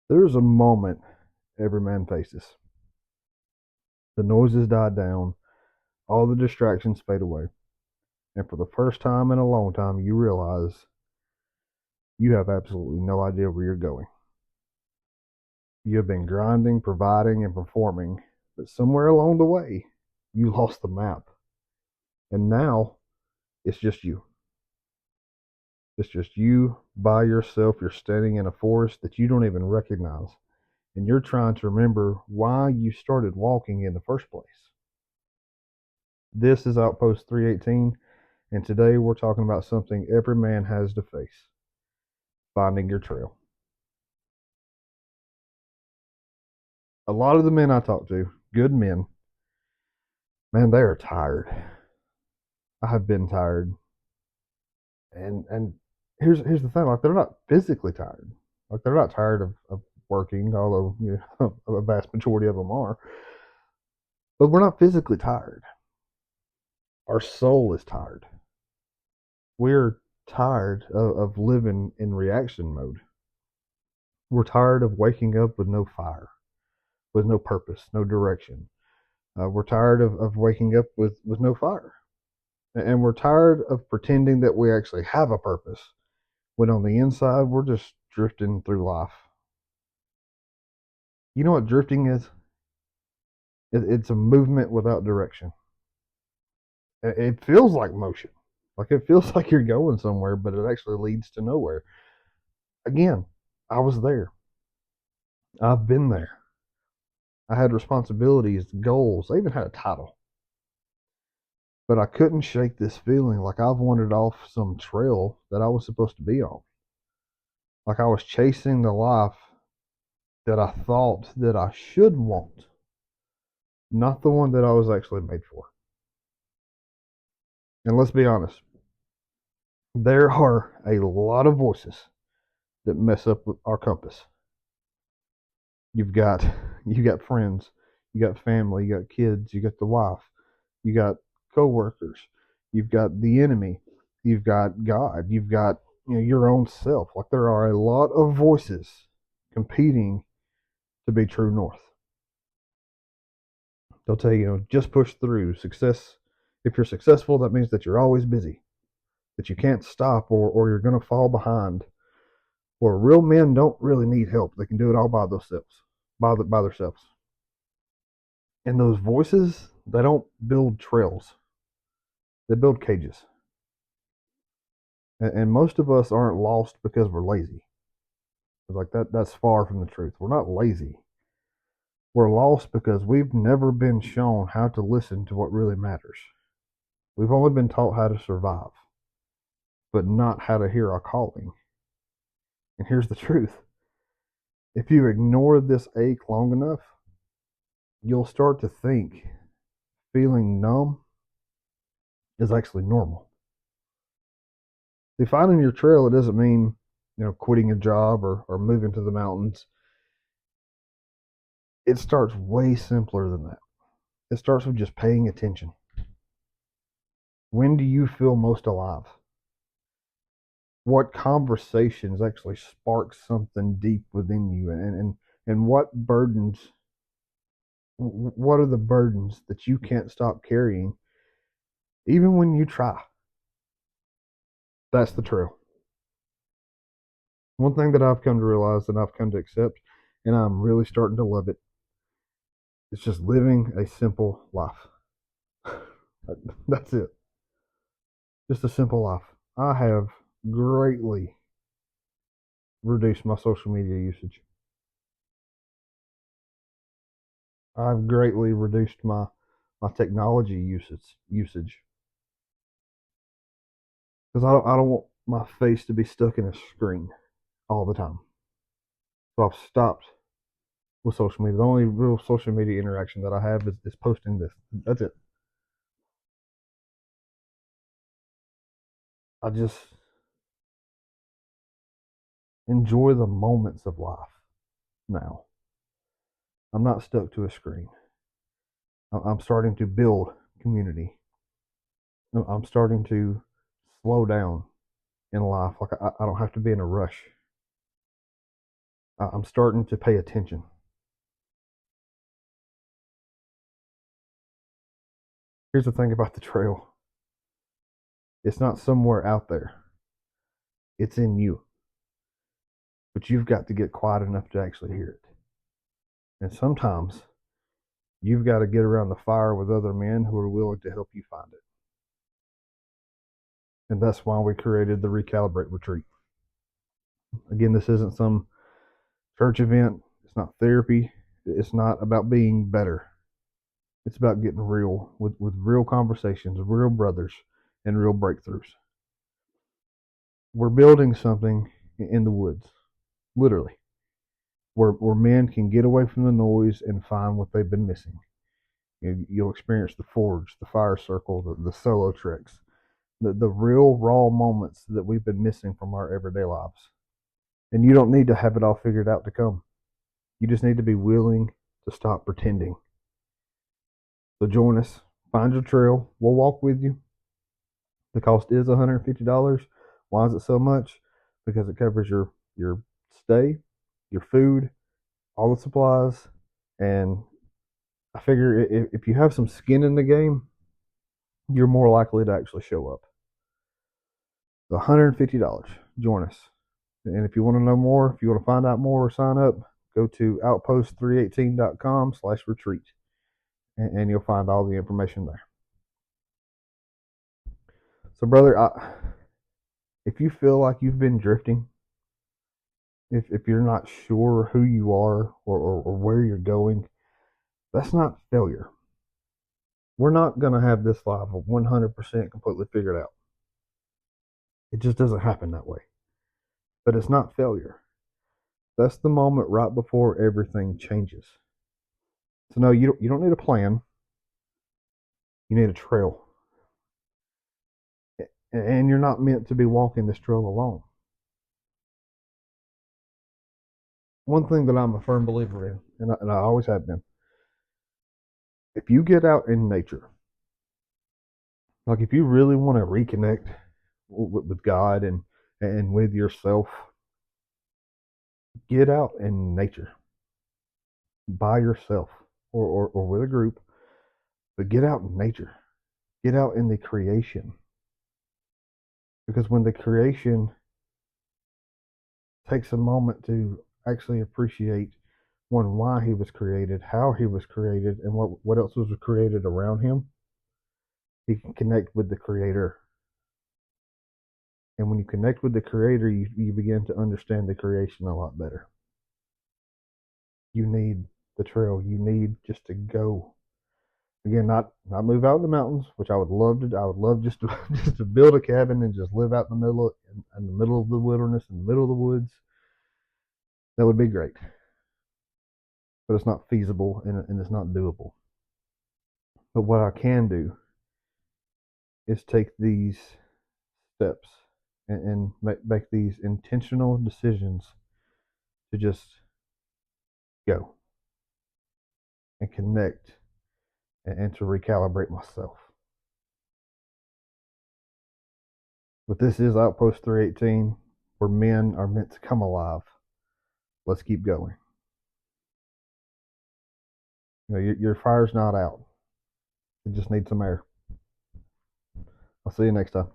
There's a moment every man faces. The noises die down, all the distractions fade away, and for the first time in a long time, you realize you have absolutely no idea where you're going. You have been grinding, providing, and performing, but somewhere along the way, you lost the map. And now it's just you. It's just you by yourself. You're standing in a forest that you don't even recognize, and you're trying to remember why you started walking in the first place. This is Outpost 318, and today we're talking about something every man has to face: finding your trail. A lot of the men I talk to, good men, man, they are tired. I have been tired. And here's the thing, like they're not physically tired. Like they're not tired of working, although a vast majority of them are. But we're not physically tired. Our soul is tired. We're tired of living in reaction mode. We're tired of waking up with no fire, with no purpose, no direction. We're tired of waking up with no fire. And we're tired of pretending that we actually have a purpose when on the inside we're just drifting through life. You know what drifting is? It's a movement without direction. It feels like motion. Like it feels like you're going somewhere, but it actually leads to nowhere. Again, I was there. I've been there. I had responsibilities, goals. I even had a title. But I couldn't shake this feeling like I've wandered off some trail that I was supposed to be on. Like I was chasing the life that I thought that I should want, not the one that I was actually made for. And let's be honest, there are a lot of voices that mess up with our compass. You've got you got friends, you got family, you got kids, you got the wife, you got coworkers, you've got the enemy, you've got God, you've got your own self. Like there are a lot of voices competing to be true north. They'll tell you, just push through. Success, if you're successful, that means that you're always busy, that you can't stop, or you're going to fall behind. Or real men don't really need help. They can do it all by themselves, by themselves. And those voices, they don't build trails. They build cages. And most of us aren't lost because we're lazy. Like that's far from the truth. We're not lazy. We're lost because we've never been shown how to listen to what really matters. We've only been taught how to survive, but not how to hear our calling. And here's the truth: if you ignore this ache long enough, you'll start to think feeling numb is actually normal. Defining your trail, it doesn't mean quitting a job or moving to the mountains. It starts way simpler than that. It starts with just paying attention. When do you feel most alive? What conversations actually spark something deep within you, and what are the burdens that you can't stop carrying even when you try? That's the trail. One thing that I've come to realize and I've come to accept, and I'm really starting to love it, it's just living a simple life. That's it. Just a simple life. I have greatly reduced my social media usage. I've greatly reduced my technology usage because I don't want my face to be stuck in a screen all the time. So I've stopped with social media. The only real social media interaction that I have is posting this. That's it. I just enjoy the moments of life now. I'm not stuck to a screen. I'm starting to build community. I'm starting to slow down in life. Like I don't have to be in a rush. I'm starting to pay attention. Here's the thing about the trail. It's not somewhere out there. It's in you. But you've got to get quiet enough to actually hear it. And sometimes you've got to get around the fire with other men who are willing to help you find it. And that's why we created the Recalibrate retreat. Again, this isn't some church event. It's not therapy. It's not about being better. It's about getting real with real conversations, real brothers, and real breakthroughs. We're building something in the woods, literally, where men can get away from the noise and find what they've been missing. You'll experience the forge, the fire circle, the solo treks, the real raw moments that we've been missing from our everyday lives. And you don't need to have it all figured out to come. You just need to be willing to stop pretending. So join us. Find your trail. We'll walk with you. The cost is $150. Why is it so much? Because it covers your stay, your food, all the supplies, and I figure if you have some skin in the game, you're more likely to actually show up. So $150. Join us. And if you want to know more, if you want to find out more or sign up, go to outpost318.com/retreat and you'll find all the information there. So, brother, if you feel like you've been drifting, if you're not sure who you are or where you're going, that's not failure. We're not going to have this life 100% completely figured out. It just doesn't happen that way. But it's not failure. That's the moment right before everything changes. So no, you don't need a plan. You need a trail. And you're not meant to be walking this trail alone. One thing that I'm a firm believer in, and I always have been, if you get out in nature, like if you really want to reconnect with God and with yourself, get out in nature by yourself or with a group, but get out in nature. Get out in the creation. Because when the creation takes a moment to actually appreciate one, why he was created, how he was created, and what else was created around him, he can connect with the creator. And when you connect with the creator, you begin to understand the creation a lot better. You need the trail. You need just to go. Again, not move out in the mountains, which I would love to. I would love just to just to build a cabin and just live out in the middle of the wilderness, in the middle of the woods. That would be great, but it's not feasible and it's not doable. But what I can do is take these steps and make these intentional decisions to just go and connect and to recalibrate myself. But this is Outpost 318, where men are meant to come alive. Let's keep going. Your fire's not out. You just need some air. I'll see you next time.